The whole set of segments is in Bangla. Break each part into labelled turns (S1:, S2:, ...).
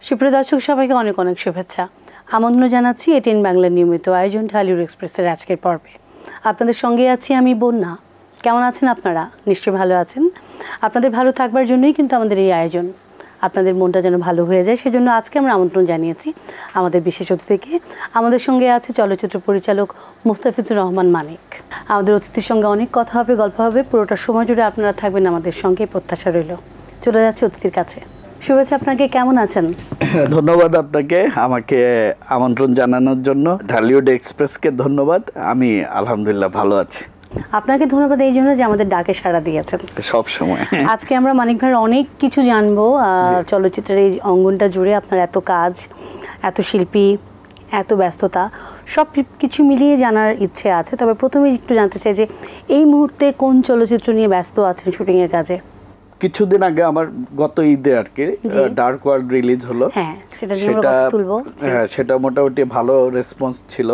S1: সুপ্রিয় দর্শক সবাইকে অনেক অনেক শুভেচ্ছা। আমন্ত্রণ জানাচ্ছি এটিএন বাংলার নিয়মিত আয়োজন ঢালিউড এক্সপ্রেসের আজকের পর্বে। আপনাদের সঙ্গে আছি আমি বন্যা। কেমন আছেন আপনারা? নিশ্চয়ই ভালো আছেন। আপনাদের ভালো থাকবার জন্যই কিন্তু আমাদের এই আয়োজন। আপনাদের মনটা যেন ভালো হয়ে যায় সেজন্য আজকে আমরা আমন্ত্রণ জানিয়েছি আমাদের বিশেষ অতিথিকে। আমাদের সঙ্গে আছে চলচ্চিত্র পরিচালক মোস্তাফিজুর রহমান মানিক। আমাদের অতিথির সঙ্গে অনেক কথা হবে, গল্প হবে। পুরোটা সময় জুড়ে আপনারা থাকবেন আমাদের সঙ্গে, প্রত্যাশা রইল। চলে যাচ্ছে অতিথির কাছে। শুভেচ্ছা আপনাকে, কেমন আছেন?
S2: ধন্যবাদ আপনাকে আমাকে আমন্ত্রণ জানানোর জন্য। ঢালিউড এক্সপ্রেসকে ধন্যবাদ। আমি আলহামদুলিল্লাহ ভালো আছি।
S1: আপনাকে ধন্যবাদ এই জন্য যে আমাদের ডাকে সাড়া দিয়েছেন
S2: সব সময়।
S1: আজকে আমরা মানিক ভাইয়ের অনেক কিছু জানবো। চলচ্চিত্রের এই অঙ্গনটা জুড়ে আপনার এত কাজ, এত শিল্পী, এত ব্যস্ততা, সব কিছু মিলিয়ে জানার ইচ্ছে আছে। তবে প্রথমেই একটু জানতে চাই যে এই মুহূর্তে কোন চলচ্চিত্র নিয়ে ব্যস্ত আছেন শুটিংয়ের কাজে?
S2: কিছুদিন আগে আমার গত ঈদে আর কি ডার্ক ওয়ার্ল্ড রিলিজ হলো। সেটা মোটামুটি ভালো রেসপন্স ছিল।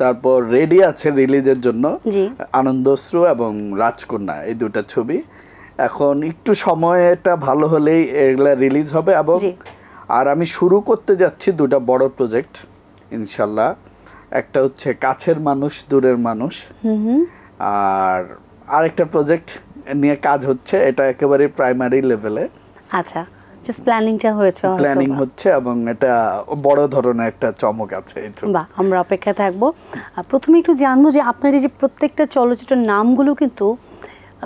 S2: তারপর রেডি আছে রিলিজের জন্য আনন্দশ্রু এবং রাজকন্যা, এই দুটো ছবি। এখন একটু সময়টা ভালো হলেই এগুলা রিলিজ হবে। এবং আর আমি শুরু করতে যাচ্ছি দুটো বড় প্রজেক্ট ইনশাল্লাহ। একটা হচ্ছে কাছের মানুষ দূরের মানুষ, আর আরেকটা প্রজেক্ট নিয়ে কাজ হচ্ছে, এটা একেবারে প্রাইমারি লেভেলে।
S1: আচ্ছা, জাস্ট প্ল্যানিং
S2: হচ্ছে এবং এটা বড় ধরনের একটা চমক আছে।
S1: বাহ, আমরা অপেক্ষায় থাকবো। প্রথমে একটু জানবো যে আপনার এই যে প্রত্যেকটা চলচ্চিত্রের নামগুলো কিন্তু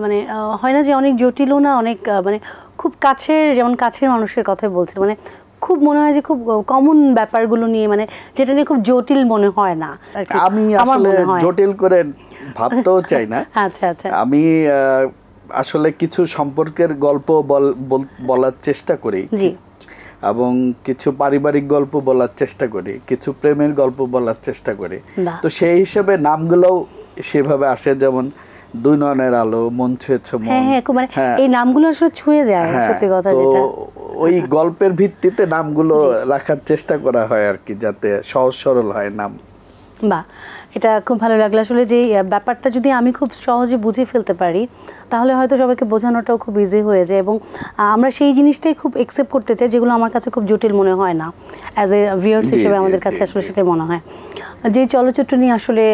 S1: মানে হয় না যে অনেক জটিলও না, অনেক মানে খুব কাছের, যেমন কাছের মানুষের কথাই বলছিল, মানে খুব মনে হয় যে খুব কমন ব্যাপারগুলো নিয়ে, মানে যেটা নিয়ে খুব জটিল মনে হয় না।
S2: আমি আসলে জটিল করে ভাবতেও চাই না।
S1: আচ্ছা আচ্ছা,
S2: আমি আসলে কিছু সম্পর্কের গল্প বলার চেষ্টা করি, এবং কিছু পারিবারিক গল্প বলার চেষ্টা করি, কিছু প্রেমের গল্প বলার চেষ্টা করি। তো সেই হিসেবে নামগুলোও সেভাবে আসে, যেমন দুই নয়নের আলো, মন ছুঁয়েছে মন।
S1: এই নামগুলো আসলে ছুঁয়ে যায়, সত্যি কথা। যেটা
S2: ওই গল্পের ভিত্তিতে নামগুলো রাখার চেষ্টা করা হয় আর কি, যাতে সহজ সরল হয় নাম।
S1: বাহ, এটা খুব ভালো লাগলো। আসলে যে ব্যাপারটা যদি আমি খুব সহজে বুঝে ফেলতে পারি তাহলে হয়তো সবাইকে বোঝানোটাও খুব ইজি হয়ে যায়, এবং আমরা সেই জিনিসটাই খুব একসেপ্ট করতে চাই যেগুলো আমার কাছে খুব জটিল মনে হয় না। অ্যাজ এ ভিউয়ার্স হিসেবে আমাদের কাছে আসলে সেটাই মনে হয়। যে চলচ্চিত্র নিয়ে আসলে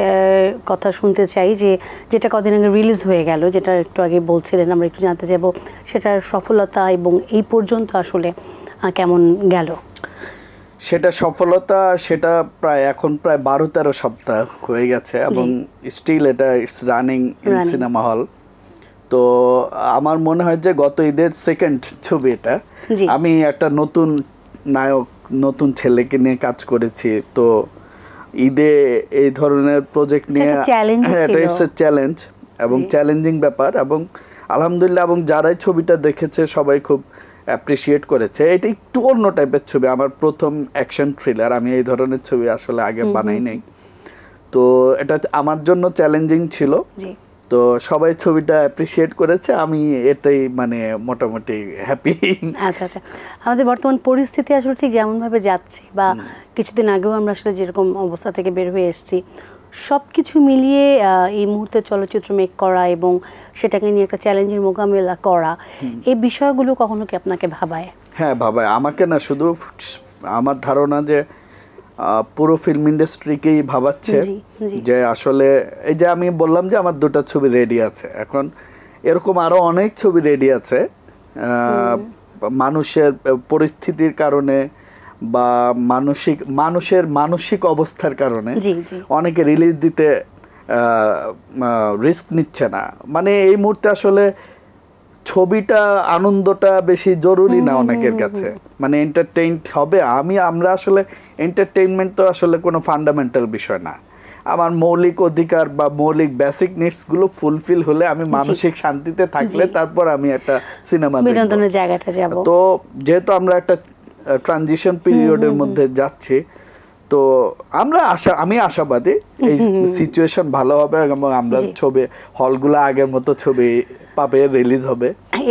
S1: কথা শুনতে চাই, যেটা কদিন আগে রিলিজ হয়ে গেল, যেটা একটু আগে বলছিলেন, আমরা একটু জানতে চাইবো সেটার সফলতা এবং এই পর্যন্ত আসলে কেমন গেল।
S2: সেটা সফলতা, সেটা এখন প্রায় 12-13 সপ্তাহ হয়ে গেছে এবং স্টিল এটা it's running in cinema hall. তো আমার মনে হয় যে গত ঈদের সেকেন্ড ছবি এটা। আমি একটা নতুন নায়ক, নতুন ছেলেকে নিয়ে কাজ করেছি। তো ঈদে এই ধরনের প্রজেক্ট নিয়ে এটা ইটস এ চ্যালেঞ্জ এবং চ্যালেঞ্জিং ব্যাপার, এবং আলহামদুলিল্লাহ, এবং যারাই ছবিটা দেখেছে সবাই খুব অ্যাপ্রিসিয়েট করেছে। এটা একটু অন্য টাইপের ছবি, আমার প্রথম অ্যাকশন থ্রিলার। আমি এই ধরনের ছবি আসলে আগে বানাই নাই, তো এটা আমার জন্য চ্যালেঞ্জিং ছিল। তো সবাই ছবিটা অ্যাপ্রিসিয়েট করেছে, আমি এটাই মানে মোটামুটি হ্যাপি।
S1: আচ্ছা আচ্ছা, আমাদের বর্তমান পরিস্থিতি আসলে ঠিক যেমনভাবে যাচ্ছে, বা কিছুদিন আগেও আমরা আসলে যেরকম অবস্থা থেকে বের হয়ে এসেছি, সব কিছু মিলিয়ে এই মুহূর্তে চলচ্চিত্র মেক করা এবং সেটাকে নিয়ে একটা চ্যালেঞ্জের মোকাবেলা করা, এই বিষয়গুলো কখনো কি আপনাকে ভাবায়?
S2: হ্যাঁ ভাবায়। আমাকে না, শুধু আমার ধারণা যে পুরো ফিল্ম ইন্ডাস্ট্রিকেই ভাবাচ্ছে যে আসলে এই যে আমি বললাম যে আমার দুটো ছবি রেডি আছে, এখন এরকম আরো অনেক ছবি রেডি আছে। মানুষের পরিস্থিতির কারণে বা মানুষের মানসিক অবস্থার কারণে অনেকে রিলিজ দিতে রিস্ক নিচ্ছে না। মানে এই মুহূর্তে আসলে ছবিটা, আনন্দটা বেশি জরুরি না অনেকের কাছে, মানে এন্টারটেইনড হবে। আমরা আসলে এন্টারটেইনমেন্ট তো আসলে কোনো ফান্ডামেন্টাল বিষয় না। আমার মৌলিক অধিকার বা মৌলিক বেসিক নিডসগুলো ফুলফিল হলে, আমি মানসিক শান্তিতে থাকলে তারপর আমি একটা সিনেমা
S1: বিনোদনের জায়গাটা যাব।
S2: তো যেহেতু আমরা একটা ট্রানজিশন পিরিয়ডের মধ্যে যাচ্ছি, তো আমি আশাবাদী এই সিচুয়েশন ভালো হবে এবং আমরা ছবি হলগুলো আগের মতো ছবি পাবে, রিলিজ হবে,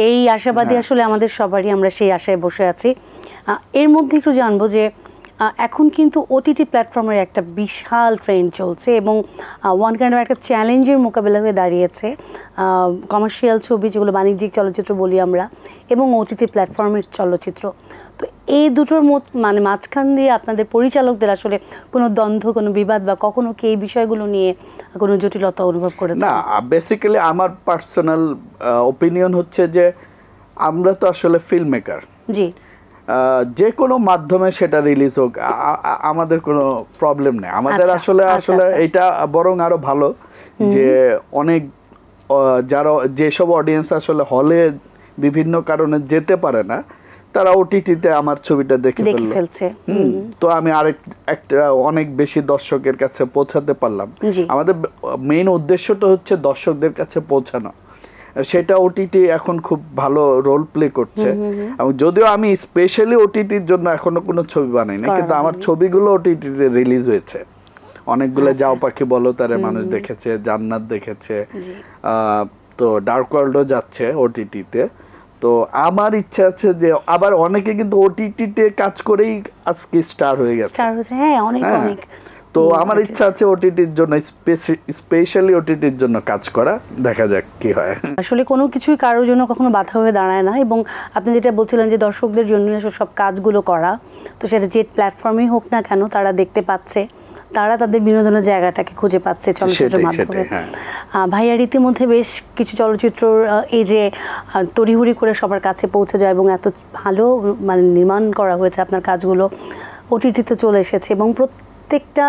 S1: এই আশাবাদী আসলে আমাদের সবারই। আমরা সেই আশায় বসে আছি। এর মধ্যে একটু জানবো যে এখন কিন্তু ওটিটি প্ল্যাটফর্মের একটা বিশাল ট্রেন্ড চলছে এবং ওয়ান কাইন্ড অফ একটা চ্যালেঞ্জের মোকাবেলা হয়ে দাঁড়িয়েছে কমার্শিয়াল ছবি, যেগুলো বাণিজ্যিক চলচ্চিত্র বলি আমরা, এবং ওটিটি প্ল্যাটফর্মের চলচ্চিত্র। তো এই দুটোর মানে মাঝখান দিয়ে আপনাদের পরিচালকদের আসলে কোনো দ্বন্দ্ব, কোনো বিবাদ বা কখনো কি এই বিষয়গুলো নিয়ে কোনো জটিলতা অনুভব করেছেন?
S2: না, বেসিক্যালি আমার পার্সোনাল ওপিনিয়ন হচ্ছে যে আমরা তো আসলে ফিল্ম মেকার।
S1: জি,
S2: যে কোনো মাধ্যমে সেটা রিলিজ হোক, আমাদের কোনো প্রবলেম নেই। আমাদের আসলে এটা বরং আরো ভালো যে অনেক যারা যেসব অডিয়েন্স আসলে হলে বিভিন্ন কারণে যেতে পারে না, তারা ওটিটিতে আমার ছবিটা দেখে
S1: ফেলছে।
S2: তো আমি একটা অনেক বেশি দর্শকের কাছে পৌঁছাতে পারলাম। আমাদের মেইন উদ্দেশ্যটা হচ্ছে দর্শকদের কাছে পৌঁছানো, সেটা ওটিটি এখন খুব ভালো রোল প্লে করছে। এবং যদিও আমি স্পেশালি ওটিটির জন্য এখনো কোনো ছবি বানাইনি, কিন্তু আমার ছবিগুলো ওটিটিতে রিলিজ হয়েছে। অনেকগুলো যাও পাখি বলো তারে মানুষ দেখেছে, জান্নাত দেখেছে, তো ডার্ক ওয়ার্ল্ডও যাচ্ছে ওটিটিতে। তো আমার ইচ্ছা আছে যে আবার অনেকে কিন্তু ওটিটিতে কাজ করেই আজকে স্টার হয়ে গেছে।
S1: হ্যাঁ, অনেক অনেক।
S2: তো আমার ইচ্ছা আছে ওটিটির জন্য, স্পেশালি ওটিটির জন্য কাজ করা, দেখা যাক কি হয়।
S1: আসলে কোনো কিছুই কারোর জন্য কখনো বাধা হয়ে দাঁড়ায় না, এবং আপনি যেটা বলছিলেন যে দর্শকদের জন্য সব কাজগুলো করা, তো সেটা যে প্ল্যাটফর্মেই হোক না কেন তারা দেখতে পাচ্ছে, তারা তাদের বিনোদনের জায়গাটাকে খুঁজে পাচ্ছে চলচ্চিত্রের মাধ্যমে। ভাইয়ার ইতিমধ্যে বেশ কিছু চলচ্চিত্র এই যে তড়িঘড়ি করে সবার কাছে পৌঁছে যায় এবং এত ভালো মানে নির্মাণ করা হয়েছে, আপনার কাজগুলো ওটিটিতে চলে এসেছে এবং প্রত্যেকটা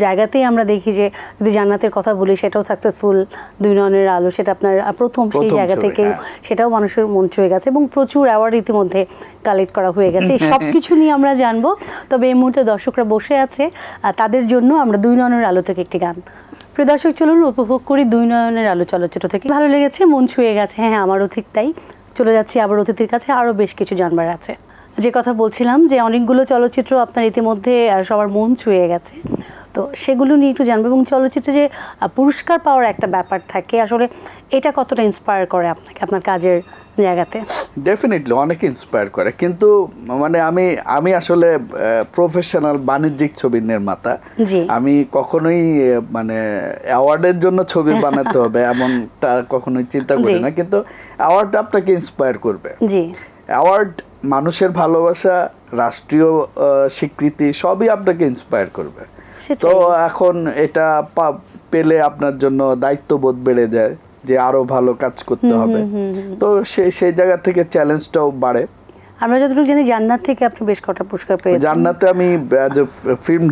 S1: জায়গাতেই আমরা দেখি যে, যদি জান্নাতের কথা বলি সেটাও সাকসেসফুল, দুই নয়নের আলো সেটা আপনার প্রথম সেই জায়গা থেকেও সেটাও মানুষের মন ছুঁয়ে গেছে এবং প্রচুর অ্যাওয়ার্ড ইতিমধ্যে কালেক্ট করা হয়ে গেছে। এই সব কিছু নিয়ে আমরা জানবো, তবে এই মুহূর্তে দর্শকরা বসে আছে, তাদের জন্য আমরা দুই নয়নের আলো থেকে একটি গান। প্রিয় দর্শক, চলুন উপভোগ করি দুই নয়নের আলো চলচ্চিত্র থেকে। ভালো লেগেছে, মন ছুঁয়ে গেছে। হ্যাঁ, আমারও ঠিক তাই। চলে যাচ্ছি আবার অতিথির কাছে, আরও বেশ কিছু জানবার আছে। যে কথা বলছিলাম যে অনেকগুলো চলচ্চিত্র আপনার ইতিমধ্যে সবার মন ছুঁয়ে গেছে, তো সেগুলো নিয়ে একটু জানবো। এবং চলচ্চিত্রে যে পুরস্কার পাওয়ার একটা ব্যাপার থাকে, আসলে এটা কতটা ইন্সপায়ার করে আপনাকে আপনার কাজের জায়গাতে?
S2: ডেফিনেটলি অনেক ইন্সপায়ার করে, কিন্তু মানে আমি আসলে প্রফেশনাল বাণিজ্যিক ছবি নির্মাতা। আমি কখনোই মানে অ্যাওয়ার্ডের জন্য ছবি বানাতে হবে এমনটা কখনোই চিন্তা করি না, কিন্তু অ্যাওয়ার্ড আপনাকে ইন্সপায়ার করবে। অ্যাওয়ার্ড মানুষের ভালোবাসা, রাষ্ট্রীয় স্বীকৃতি সবই আপনাকে ইন্সপায়ার করবে। তো এখন এটা পেলে আপনার জন্য দায়িত্ববোধ বেড়ে যায় যে আরো ভালো কাজ করতে হবে, তো সেই জায়গা থেকে চ্যালেঞ্জটাও বাড়ে।
S1: আমরা যতটুকু জানি জান্নাত থেকে আপনি বেশ কটা পুরস্কার পেয়েছেন।
S2: জান্নাতে আমি অ্যাজ এ ফিল্ম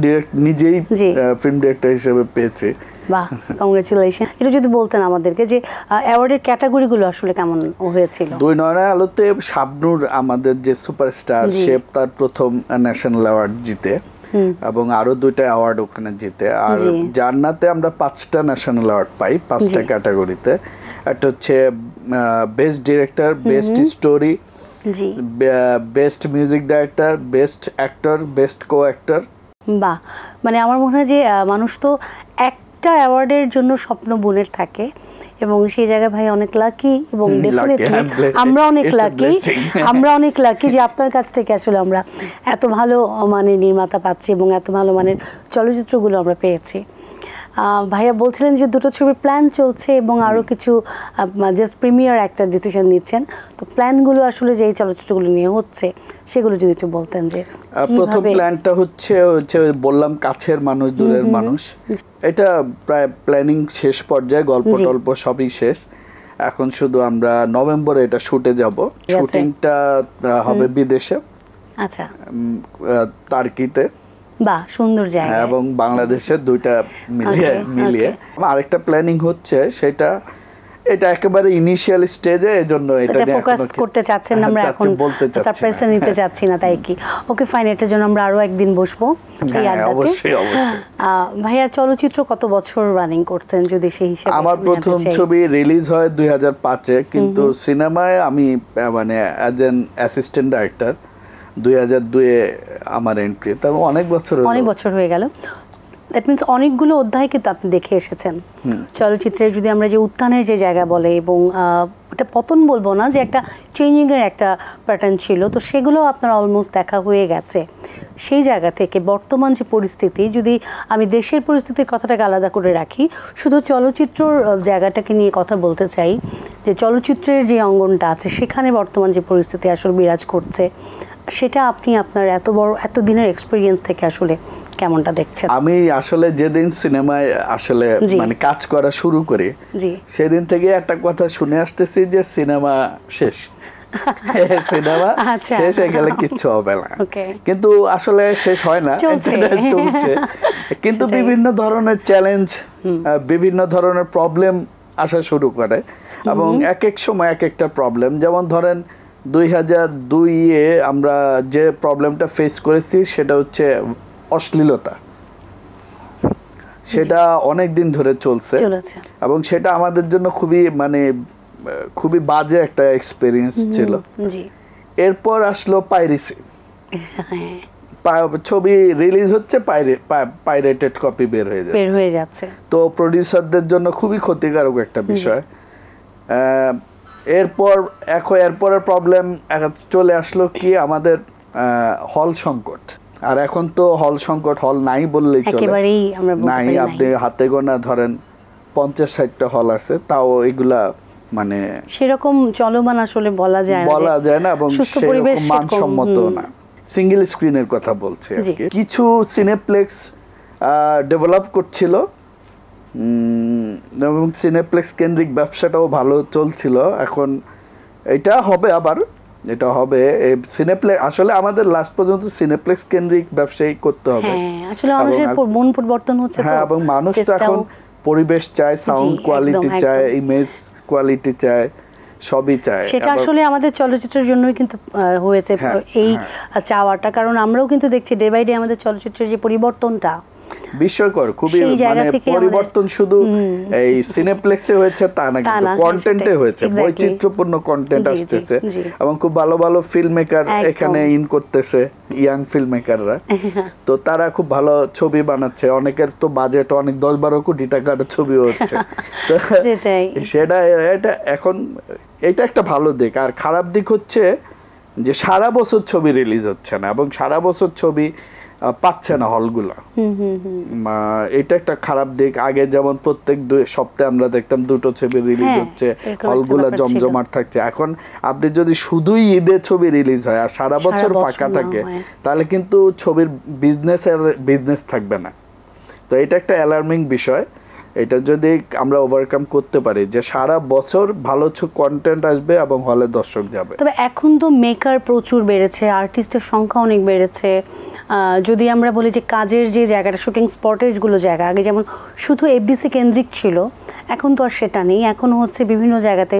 S2: নিজেই ফিল্ম ডিরেক্টর হিসেবে পেয়েছি।
S1: বাহ, কংগ্রেচুলেশন। এটা যদি বলতেন আমাদেরকে যে অ্যাওয়ার্ডের ক্যাটাগরিগুলো আসলে কেমন হয়েছিল?
S2: দুই নয়নের আলোতে শাবনূর আমাদের যে সুপারস্টার, সে তার প্রথম ন্যাশনাল অ্যাওয়ার্ড জিতে এবং আরো 2টা অ্যাওয়ার্ড ওখানে জিতে। আর জান্নাতে আমরা 5টা ন্যাশনাল অ্যাওয়ার্ড পাই 5টা ক্যাটাগরিতে। একটা হচ্ছে best director, best story, best music director, best actor, best co actor.
S1: বাহ, মানে আমার মনে হয় যে মানুষ তো একটা অ্যাওয়ার্ডের জন্য স্বপ্ন বুনের থাকে এবং সেই জায়গায় ভাই অনেক লাকি এবং ডেফিনেটলি আমরা অনেক লাকি যে আপনার কাছ থেকে আসলে আমরা এত ভালো মানের নির্মাতা পাচ্ছি এবং এত ভালো মানের চলচ্চিত্রগুলো আমরা পেয়েছি। ভাইয়া বলছিলেন যে 2টো ছবির প্ল্যান চলছে এবং আরও কিছু জাস্ট প্রিমিয়ার একটা ডিসিশন নিচ্ছেন, তো প্ল্যানগুলো আসলে যে এই চলচ্চিত্রগুলো নিয়ে হচ্ছে সেগুলো যদি একটু বলতেন। যে
S2: প্রথম প্ল্যানটা হচ্ছে বললাম কাছের মানুষ দূরের মানুষ, এটা প্রায় প্ল্যানিং শেষ পর্যায়ে, গল্প টল্প সবই শেষ। এখন শুধু আমরা নভেম্বরে এটা শুটে যাব, শুটিংটা হবে বিদেশে, আচ্ছা টার্কিতে।
S1: বাহ, সুন্দর জায়গা।
S2: এবং বাংলাদেশের 2টা মিলিয়ে আরেকটা প্ল্যানিং হচ্ছে, এটা একেবারে ইনিশিয়াল স্টেজে, এজন্য এটা
S1: ফোকাস করতে চাচ্ছেন না, আমরা এখন সারপ্রাইজটা নিতে চাচ্ছি না, তাই কি? ওকে ফাইন, এটার জন্য আমরা আরো একদিন বসবো এই আড্ডাতে।
S2: অবশ্যই।
S1: ভাইয়ার চলচ্চিত্র কত বছর রানিং করছেন যদি সেই হিসাবে?
S2: আমার প্রথম ছবি রিলিজ হয় 2005-এ, কিন্তু সিনেমায় আমি মানে অ্যাজ এন অ্যাসিস্ট্যান্ট ডাইরেক্টর 2002-এ আমার এন্ট্রি, তার অনেক বছর হয়ে গেল।
S1: দ্যাট মিনস অনেকগুলো অধ্যায় কিন্তু আপনি দেখে এসেছেন চলচ্চিত্রের। যদি আমরা যে উত্থানের যে জায়গা বলে এবং এটা পতন বলবো না, যে একটা চেঞ্জিংয়ের একটা প্যাটার্ন ছিল, তো সেগুলো আপনার অলমোস্ট দেখা হয়ে গেছে। সেই জায়গা থেকে বর্তমান যে পরিস্থিতি, যদি আমি দেশের পরিস্থিতির কথাটাকে আলাদা করে রাখি, শুধু চলচ্চিত্রর জায়গাটাকে নিয়ে কথা বলতে চাই, যে চলচ্চিত্রের যে অঙ্গনটা আছে সেখানে বর্তমান যে পরিস্থিতি আসলে বিরাজ করছে, সেটা আপনি আপনার এত দিনের এক্সপিরিয়েন্স থেকে আসলে কেমনটা দেখছেন?
S2: আমি আসলে যেদিন সিনেমায় আসলে মানে কাজ করা শুরু করি, সেদিন থেকে একটা কথা শুনে আসতেছি যে সিনেমা শেষ, সিনেমা শেষ হয়ে গেলে কিচ্ছু হবে না। কিন্তু আসলে শেষ হয় না, চলছে। কিন্তু বিভিন্ন ধরনের চ্যালেঞ্জ, বিভিন্ন ধরনের প্রবলেম আসা শুরু করে, এবং এক এক সময় এক একটা প্রবলেম। যেমন ধরেন 2002-এ আমরা যে প্রবলেমটা ফেস করেছি সেটা হচ্ছে অশ্লীলতা। সেটা অনেক দিন ধরে চলছে, এবং সেটা আমাদের জন্য খুবই বাজে একটা এক্সপেরিয়েন্স ছিল। এরপর আসলো পাইরেসি, ছবি রিলিজ হচ্ছে, পাইরেটেড কপি বের হয়ে যাচ্ছে। তো প্রডিউসারদের জন্য খুবই ক্ষতিকারক একটা বিষয়। এরপরের প্রবলেম চলে আসলো কি, আমাদের হল সংকট। আর এখন তো হল সংকট, হল নাই বললেই চলে, নাই। আপনি হাতে গোনা ধরেন 50-60টা হল আছে, তাও এগুলা মানে
S1: সেরকম চলমান আসলে বলা যায় না, এবং সেরকম
S2: মানসম্মত না। সিঙ্গেল স্ক্রিনের কথা বলছি আর কি। কিছু সিনেপ্লেক্স ডেভেলপ করছিল, এবং সিনেপ্লেক্স কেন্দ্রিক ব্যবসাটাও ভালো চলছিল। এখন এটা হবে, আবার এটা হবে সিনেপ্লেক্স। আসলে আমাদের লাস্ট পর্যন্ত সিনেপ্লেক্স কেন্দ্রিক ব্যবসায়ী করতে হবে।
S1: আসলে মানুষের মন পরিবর্তন হচ্ছে,
S2: এবং মানুষ তো এখন পরিবেশ চায়, সাউন্ড কোয়ালিটি চায়, ইমেজ কোয়ালিটি চায়, সবই চায়।
S1: সেটা আসলে আমাদের চলচ্চিত্রের জন্যই কিন্তু হয়েছে এই চাওয়াটা, কারণ আমরাও কিন্তু দেখছি ডে বাই ডে আমাদের চলচ্চিত্রের যে পরিবর্তনটা
S2: বিস্ময়কর, খুবই মানে পরিবর্তন শুধু এই সিনেপ্লেক্সে হয়েছে তা না, কিন্তু কন্টেন্টে হয়েছে, বৈচিত্র্যপূর্ণ কন্টেন্ট আসতেছে, এবং খুব ভালো ভালো ফিল্ম মেকার এখানে ইন করতেছে, ইয়াং ফিল্ম মেকাররা। তো তারা খুব ভালো ছবি বানাচ্ছে, অনেকের তো বাজেট অনেক 10-12 কোটি টাকার ছবি হচ্ছে। তো সেটা এখন এটা একটা ভালো দিক। আর খারাপ দিক হচ্ছে যে সারা বছর ছবি রিলিজ হচ্ছে না, এবং সারা বছর ছবি পাচ্ছে না হলগুলো। এটা একটা খারাপ দিক। আগে যেমন প্রত্যেক 2 সপ্তাহে আমরা দেখতাম 2টো ছবি রিলিজ হচ্ছে, হলগুলো জমজমাট থাকছে। এখন আপনি যদি শুধুই ঈদে ছবি রিলিজ হয় আর সারা বছর ফাঁকা থাকে, তাহলে কিন্তু ছবির বিজনেস থাকবে না। তো এটা একটা অ্যালার্মিং বিষয়। এটা যদি আমরা ওভারকাম করতে পারি, যে সারা বছর ভালো কন্টেন্ট আসবে এবং হলে দর্শক যাবে।
S1: তবে এখন তো মেকার প্রচুর বেড়েছে, আর্টিস্টের সংখ্যা অনেক বেড়েছে। যদি আমরা বলি যে কাজের যে জায়গাটা, শুটিং স্পটেজগুলো জায়গা আগে যেমন শুধু এফডিসি কেন্দ্রিক ছিল, এখন তো আর সেটা নেই। এখন হচ্ছে বিভিন্ন জায়গাতে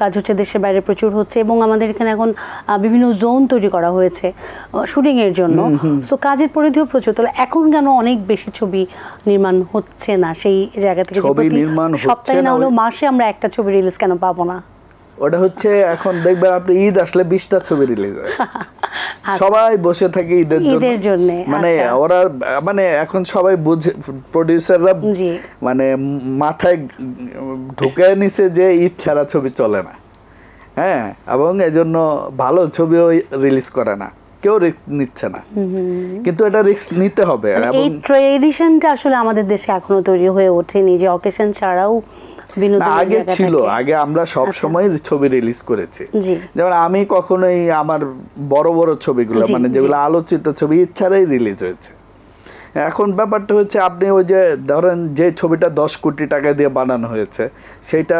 S1: কাজ হচ্ছে, দেশের বাইরে প্রচুর হচ্ছে, এবং আমাদের এখানে এখন বিভিন্ন জোন তৈরি করা হয়েছে শুটিংয়ের জন্য। সো কাজের পরিধিও প্রচুর। তাহলে এখন কেন অনেক বেশি ছবি নির্মাণ হচ্ছে না সেই জায়গা থেকে? সপ্তাহে না হলেও মাসে আমরা একটা ছবি রিলিজ কেন পাবো না?
S2: ওটা হচ্ছে এখন দেখবেন আপনি ঈদ আসলে 20টা ছবি রিলিজ হয়, সবাই বসে থাকে ঈদের জন্য। মানে ওরা মানে এখন সবাই বুঝে, প্রডিউসাররা মানে মাথায় ঢুকে নিছে যে ঈদ ছাড়া ছবি চলে না। হ্যাঁ, এবং এজন্য ভালো ছবিও রিলিজ করে না, কেউ রিস্ক নিচ্ছে না। কিন্তু এটা রিস্ক নিতে হবে।
S1: এই ট্রেডিশনটা আসলে আমাদের দেশে এখনো তৈরি হয়ে ওঠেনি, যে অকেশন ছাড়াও
S2: আগে ছিল। আগে আমরা সব সময় ছবি রিলিজ করেছি। যেমন আমি কখনোই আমার বড় বড় ছবিগুলো, মানে যেগুলো আলোচিত ছবি, ইচ্ছারাই রিলিজ হয়েছে। এখন ব্যাপারটা হচ্ছে, আপনি ওই যে ধরেন যে ছবিটা 10 কোটি টাকা দিয়ে বানানো হয়েছে, সেটা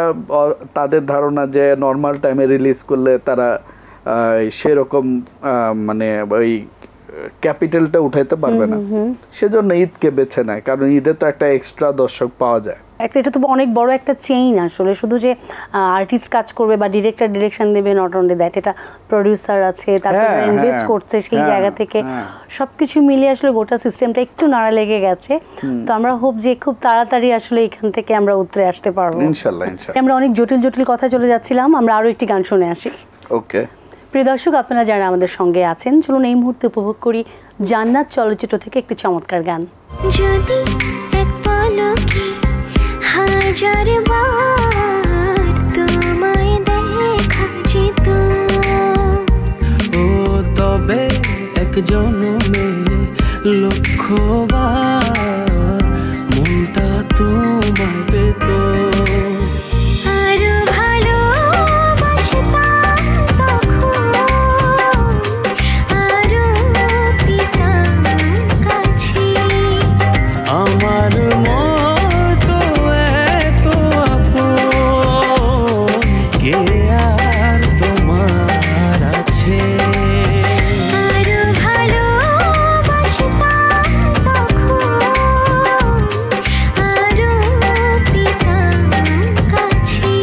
S2: তাদের ধারণা যে নর্মাল টাইমে রিলিজ করলে তারা সেরকম মানে ওই ক্যাপিটালটা উঠাইতে পারবে না, সেজন্য ঈদকে বেছে নেয়। কারণ ঈদে তো একটা এক্সট্রা দর্শক পাওয়া যায়।
S1: এটা তো অনেক বড় একটা চেইন আসলে। শুধু যে আর্টিস্ট কাজ করবে বা ডিরেক্টর ডিরেকশন দেবে, নট অনলি দ্যাট, এটা প্রডিউসার আছে, তারপরে ইনভেস্ট করছে সেই জায়গা থেকে, সবকিছু মিলিয়ে আসলে গোটা সিস্টেমটা একটু নাড়া লেগে গেছে। তো আমরা হোপ যে খুব তাড়াতাড়ি আসলে এখান থেকে আমরা উতরে আসতে পারবো,
S2: ইনশাআল্লাহ।
S1: আমরা অনেক জটিল জটিল কথা চলে যাচ্ছিলাম, আমরা আরো একটি গান শুনে আসি।
S2: ওকে।
S1: প্রিয় দর্শক, আপনারা যারা আমাদের সঙ্গে আছেন, চলুন এই মুহূর্তে উপভোগ করি জান্নাত চলচ্চিত্র থেকে একটি চমৎকার গান।
S3: যদি এক পলকে হাজারবার তোমায় দেখা যেত,
S4: ও তবে এক জনমে লক্ষবার মনটা তোমায় পেত।
S3: আরো ভালোবাসতাম তখন, আরো পেতাম কাছে।
S4: আমার মতো এত আপন কে আর তোমার আছে?
S3: আরো ভালোবাসতাম তখন, আরো পেতাম কাছে।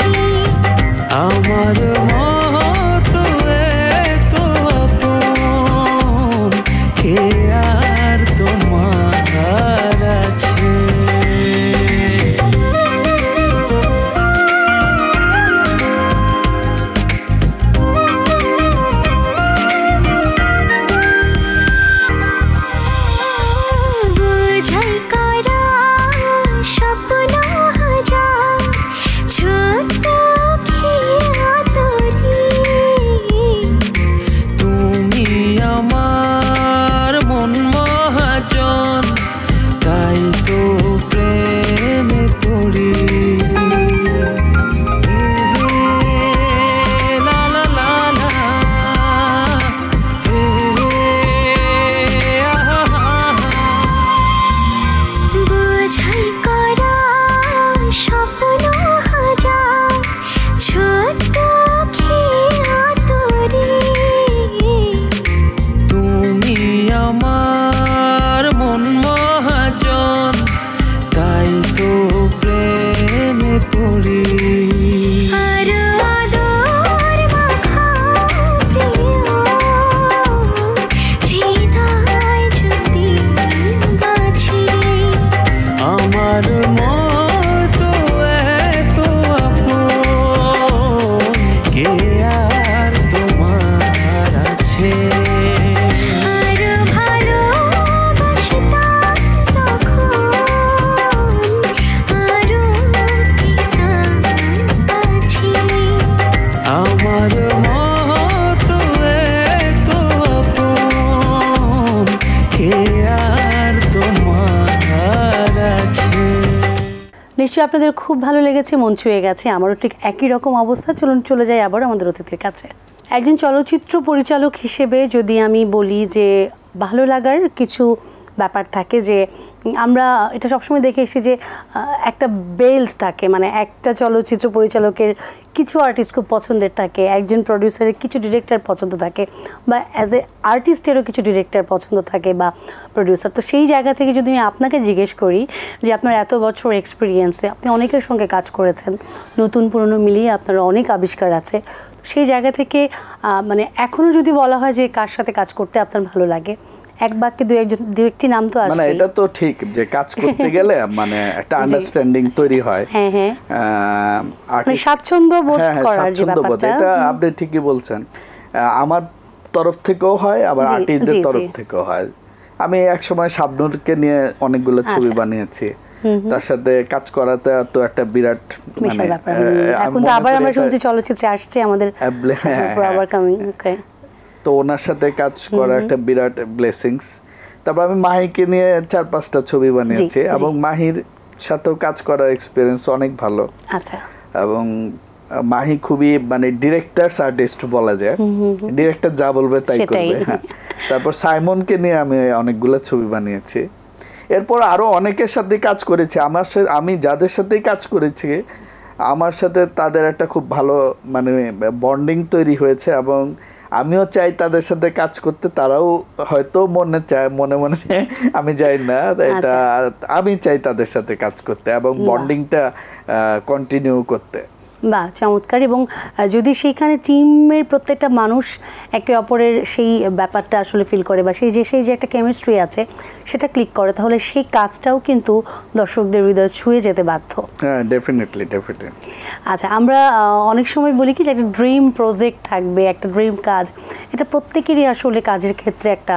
S4: আমার মতো এত আপন কে আর তোমার আছে?
S3: বোঝাই করা স্বপ্ন হাজার, ছোট্ট খেয়া তরি।
S4: তুমি আমার মন মহাজন, তাই তো প্রেমে পড়ি। লা লা লা লা, হে আহা।
S3: বোঝাই করা স্বপ্ন হাজার, ছোট্ট খেয়া তরি।
S4: তুমি আমার মন মহাজন, তাই তো প্রেমে পড়ি।
S3: আরো আদর মাখা প্রিয় হৃদয় যদি বাঁচে।
S4: আমার মতো এত আপন কে আর তোমার আছে?
S3: আরো ভালোবাসতাম তখন, আরো পেতাম কাছে।
S4: আমার মতো এত আপন কে আর তোমার আছে?
S1: নিশ্চয়ই আপনাদের খুব ভালো লেগেছে, মন ছুঁয়ে গেছে। আমারও ঠিক একই রকম অবস্থা। চলুন চলে যাই আবার আমাদের অতিথির কাছে। একজন চলচ্চিত্র পরিচালক হিসেবে যদি আমি বলি যে ভালো লাগার কিছু ব্যাপার থাকে, যে আমরা এটা সবসময় দেখে এসেছি যে একটা বেল্ট থাকে, মানে একটা চলচ্চিত্র পরিচালকের কিছু আর্টিস্ট খুব পছন্দের থাকে, একজন প্রডিউসারের কিছু ডিরেক্টর পছন্দ থাকে, বা অ্যাজ এ আর্টিস্টেরও কিছু ডিরেক্টর পছন্দ থাকে বা প্রডিউসার। তো সেই জায়গা থেকে যদি আমি আপনাকে জিজ্ঞেস করি যে আপনার এত বছর এক্সপিরিয়েন্সে আপনি অনেকের সঙ্গে কাজ করেছেন, নতুন পুরনো মিলিয়ে আপনার অনেক আবিষ্কার আছে, সেই জায়গা থেকে মানে এখনও যদি বলা হয় যে কার সাথে কাজ করতে আপনার ভালো লাগে, এক বাক্যে দু একটি নাম তো আসবে।
S2: মানে এটা তো ঠিক যে কাজ করতে গেলে মানে একটা আন্ডারস্ট্যান্ডিং তৈরি হয়।
S1: হ্যাঁ হ্যাঁ, মানে
S2: artist-
S1: স্বাচ্ছন্দ্য বোধ
S2: হ্যাঁ, হ্যাঁ,
S1: করার যে
S2: স্বাচ্ছন্দ্য বোধ,
S1: ব্যাপারটা।
S2: এটা আপনি ঠিকই বলছেন। আমার তরফ থেকেও হয়, আবার
S1: জি,
S2: আর্টিস্টদের
S1: জি,
S2: তরফ
S1: জি।
S2: থেকেও হয়। আমি একসময় শাবনূরকে নিয়ে অনেকগুলো ছবি
S1: আচ্ছা।
S2: বানিয়েছি, তার সাথে কাজ করাতে তো একটা বিরাট
S1: বিশাল ব্যাপার।
S2: আমি
S1: এখন তো
S2: মনে
S1: আবার
S2: করি
S1: আমরা
S2: এটা-
S1: শুনছি চলচ্চিত্রে আসছে আমাদের
S2: হ্যাঁ,
S1: আবার কামিং। ওকে,
S2: তো ওনার সাথে কাজ করা একটা বিরাট ব্লেসিংস। তারপর আমি মাহিকে নিয়ে 4-5টা ছবি বানিয়েছি,
S1: জি।
S2: এবং মাহির সাথেও কাজ করার এক্সপিরিয়েন্স অনেক ভালো।
S1: আচ্ছা,
S2: এবং মাহি খুবই মানে ডিরেক্টরস আর্টিস্ট বলা যায়, ডিরেক্টর যা বলবে তাই
S1: সেটাই।
S2: করবে। হ্যাঁ, তারপর সাইমনকে নিয়ে আমি অনেকগুলো ছবি বানিয়েছি। এরপর আরো অনেকের সাথে কাজ করেছি। আমার সাথে আমি যাদের সাথেই কাজ করেছি, আমার সাথে তাদের একটা খুব ভালো মানে বন্ডিং তৈরি হয়েছে, এবং আমিও চাই তাদের সাথে কাজ করতে, তারাও হয়তো মনে চায়, মনে মনে আমি যাই না, এটা আমি চাই তাদের সাথে কাজ করতে এবং বন্ডিংটা কন্টিনিউ করতে।
S1: বা চমৎকার। এবং যদি সেইখানে টিমের প্রত্যেকটা মানুষ একে অপরের সেই ব্যাপারটা আসলে ফিল করে বা সেই যে একটা কেমিস্ট্রি আছে সেটা ক্লিক করে, তাহলে সেই কাজটাও কিন্তু দর্শকদের হৃদয় ছুঁয়ে যেতে বাধ্য।
S2: হ্যাঁ, ডেফিনেটলি।
S1: আচ্ছা, আমরা অনেক সময় বলি কি যে একটা ড্রিম প্রজেক্ট থাকবে, একটা ড্রিম কাজ, এটা প্রত্যেকেরই আসলে কাজের ক্ষেত্রে একটা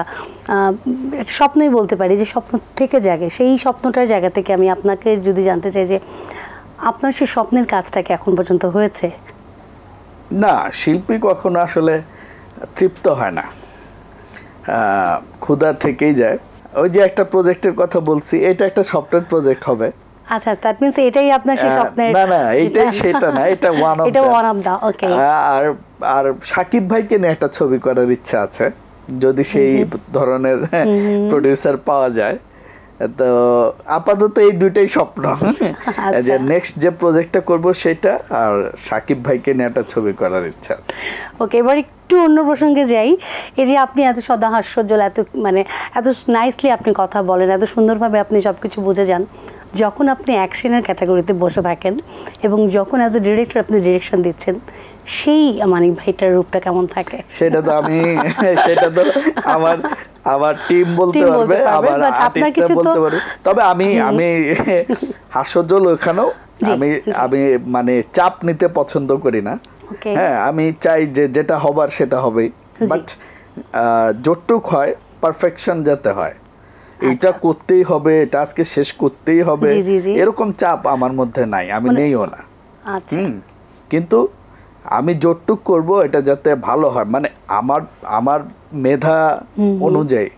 S1: স্বপ্নই বলতে পারি, যে স্বপ্ন থেকে জাগে। সেই স্বপ্নটার জায়গা থেকে আমি আপনাকে যদি জানতে চাই যে আপনার সেই স্বপ্নের কাজটা কি এখন পর্যন্ত হয়েছে?
S2: না, শিল্পী কখনো আসলে তৃপ্ত হয় না, ক্ষুধা থেকেই যায়। ওই যে একটা প্রজেক্টের কথা বলছি, এটা একটা স্বপ্নের প্রজেক্ট হবে।
S1: আচ্ছা, দ্যাট মিন্স এটাই আপনার সেই স্বপ্নের?
S2: না, এইটাই সেটা না, এটা ওয়ান অফ দা।
S1: ওকে।
S2: আর সাকিব ভাইকে নিয়ে একটা ছবি করার ইচ্ছা আছে, যদি সেই ধরনের প্রোডিউসার পাওয়া যায়। তো আপাতত এই দুইটাই স্বপ্ন, যে নেক্সট যে প্রজেক্টটা করব সেটা, আর সাকিব ভাইকে নিয়ে একটা ছবি করার ইচ্ছা আছে।
S1: ওকে, এবার একটু অন্য প্রসঙ্গে যাই। এই যে আপনি এত সদা হাস্যোজ্জ্বল, এত নাইসলি আপনি কথা বলেন, এত সুন্দরভাবে আপনি সব কিছু বুঝে যান, যখন আপনি অ্যাকশনের ক্যাটাগরিতে বসে থাকেন এবং যখন অ্যাজ এ ডিরেক্টর আপনি ডিরেকশন দিচ্ছেন, সেই মানিক ভাইটার রূপটা কেমন থাকে?
S2: সেটা তো আমার টিম বলতে পারবে, আমার আর্টিস্টরা বলতে পারবে। তবে আমি হাস্যোজ্জ্বল ওখানেও আমি মানে চাপ নিতে পছন্দ করি না। হ্যাঁ, আমি চাই যে যেটা হবার সেটা হবেই, বাট যতটুক হয় পারফেকশন যাতে হয়, এটা করতেই হবে, এটা আজকে শেষ করতেই হবে, এরকম চাপ আমার মধ্যে নাই, আমি নেইও না। কিন্তু আমি যতটুক করব এটা যাতে ভালো হয়, মানে আমার মেধা অনুযায়ী।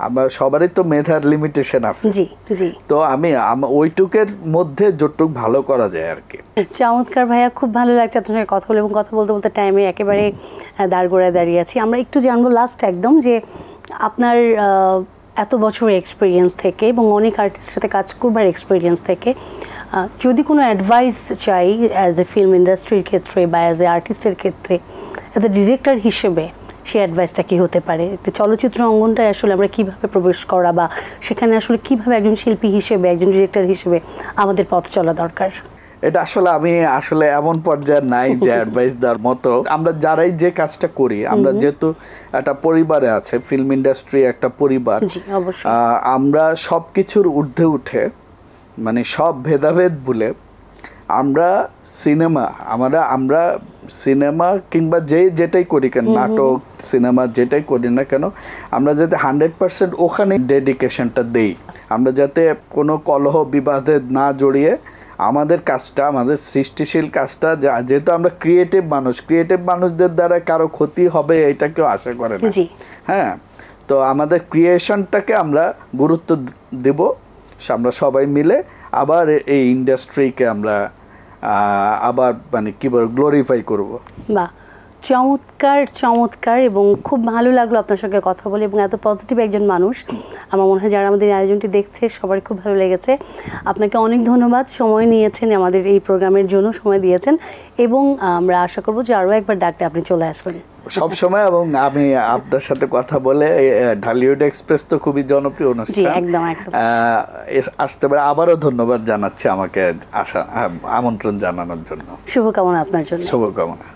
S2: আমার সবারই তো মেধার লিমিটেশন আছে, তো আমি ওইটুকের মধ্যে যতটুক ভালো করা যায় আর কি।
S1: চমৎকার ভাইয়া, খুব ভালো লাগছে আপনার সঙ্গে কথা বলে, এবং কথা বলতে বলতে টাইমে একেবারে দাঁড়গোড়ায় দাঁড়িয়ে আছি। আমরা একটু জানবো লাস্ট একদম, যে আপনার এত বছরের এক্সপিরিয়েন্স থেকে এবং অনেক আর্টিস্টের সাথে কাজ করবার এক্সপিরিয়েন্স থেকে যদি কোনো অ্যাডভাইস চাই অ্যাজ এ ফিল্ম ইন্ডাস্ট্রির ক্ষেত্রে বা অ্যাজ এ আর্টিস্টের ক্ষেত্রে, অ্যাজ এ ডিরেক্টর হিসেবে সেই অ্যাডভাইসটা কী হতে পারে? চলচ্চিত্র অঙ্গনটায় আসলে আমরা কীভাবে প্রবেশ করা, বা সেখানে আসলে কীভাবে একজন শিল্পী হিসেবে, একজন ডিরেক্টর হিসেবে আমাদের পথ চলা দরকার?
S2: এটা আমি এমন পর্যায়ে নাই যে অ্যাডভাইস দেওয়ার মতো। আমরা যারাই যে কাজটা করি, আমরা যেহেতু একটা পরিবারে আছে, ফিল্ম ইন্ডাস্ট্রি একটা পরিবার, আমরা সব কিছুর ঊর্ধ্বে উঠে, মানে সব ভেদাভেদ ভুলে আমরা সিনেমা কিংবা যেটাই করি কেন, নাটক, সিনেমা যেটাই করি না কেন, আমরা যাতে 100% ওখানে ডেডিকেশনটা দেই। আমরা যাতে কোনো কলহ বিবাদে না জড়িয়ে আমাদের কাজটা, আমাদের সৃষ্টিশীল কাজটা, যেহেতু আমরা ক্রিয়েটিভ মানুষদের দ্বারা কারো ক্ষতি হবে এটা কেউ আশা করে না। হ্যাঁ, তো আমাদের ক্রিয়েশনটাকে আমরা গুরুত্ব দেব, আমরা সবাই মিলে আবার এই ইন্ডাস্ট্রিকে আমরা আবার মানে কি বল গ্লোরিফাই করব।
S1: বাহ, চমৎকার। এবং খুব ভালো লাগলো আপনার সঙ্গে কথা বলে, এবং এত পজিটিভ একজন মানুষ। আমার মনে হয় যারা আমাদের আয়োজনটি দেখছে সবার খুব ভালো লেগেছে। আপনাকে অনেক ধন্যবাদ, সময় নিয়েছেন আমাদের এই প্রোগ্রামের জন্য, সময় দিয়েছেন, এবং আমরা আশা করবো যে আরও একবার ডাকতে আপনি চলে আসবেন
S2: সব সময়। এবং আমি আপনার সাথে কথা বলে, ঢালিউড এক্সপ্রেস তো খুবই জনপ্রিয় অনুষ্ঠান,
S1: একদম
S2: আসতে পারে। আবারও ধন্যবাদ জানাচ্ছি আমাকে আমন্ত্রণ জানানোর জন্য।
S1: শুভকামনা আপনার জন্য।
S2: শুভকামনা।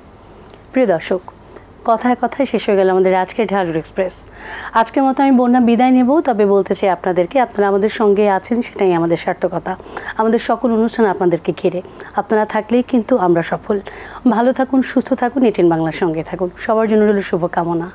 S1: প্রিয় দর্শক, কথায় কথায় শেষ হয়ে গেল আমাদের আজকের ঢালিউড এক্সপ্রেস। আজকের মতো আমি বন্যা বিদায় নেব, তবে বলতে চাই আপনাদেরকে, আপনারা আমাদের সঙ্গে আছেন, সেটাই আমাদের সার্থকতা। আমাদের সকল অনুষ্ঠান আপনাদেরকে ঘিরে, আপনারা থাকলেই কিন্তু আমরা সফল। ভালো থাকুন, সুস্থ থাকুন, এটিএন বাংলার সঙ্গে থাকুন। সবার জন্য রইল শুভকামনা।